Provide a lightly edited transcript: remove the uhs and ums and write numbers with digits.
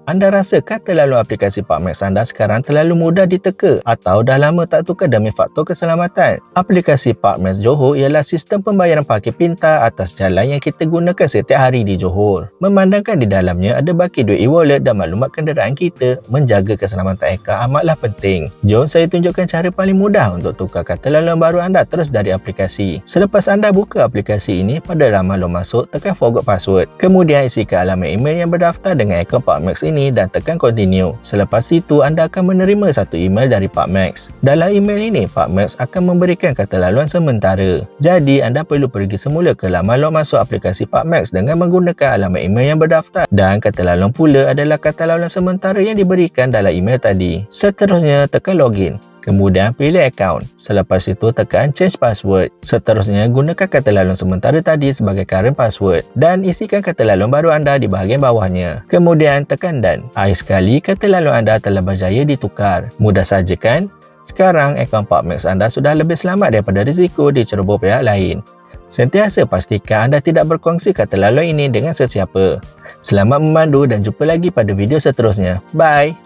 Anda rasa kata lalu aplikasi Parkmax anda sekarang terlalu mudah diteka atau dah lama tak tukar demi faktor keselamatan? Aplikasi Parkmax Johor ialah sistem pembayaran parkir pintar atas jalan yang kita gunakan setiap hari di Johor. Memandangkan di dalamnya ada baki duit e-wallet dan maklumat kenderaan kita, menjaga keselamatan akaun amatlah penting. Jom saya tunjukkan cara paling mudah untuk tukar kata laluan baru anda terus dari aplikasi. Selepas anda buka aplikasi ini, pada laman lalu masuk, tekan forgot password. Kemudian isikan alamat email yang berdaftar dengan akaun Parkmax ini dan tekan continue. Selepas itu, anda akan menerima satu email dari Parkmax. Dalam email ini, Parkmax akan memberikan kata laluan sementara. Jadi, anda perlu pergi semula ke laman log masuk aplikasi Parkmax dengan menggunakan alamat email yang berdaftar. Dan kata laluan pula adalah kata laluan sementara yang diberikan dalam email tadi. Seterusnya, tekan login. Kemudian pilih akaun. Selepas itu tekan change password. Seterusnya gunakan kata laluan sementara tadi sebagai current password dan isikan kata laluan baru anda di bahagian bawahnya. Kemudian tekan done. Akhir sekali kata laluan anda telah berjaya ditukar. Mudah saja kan? Sekarang akaun Parkmax anda sudah lebih selamat daripada risiko diceroboh pihak lain. Sentiasa pastikan anda tidak berkongsi kata laluan ini dengan sesiapa. Selamat memandu dan jumpa lagi pada video seterusnya. Bye!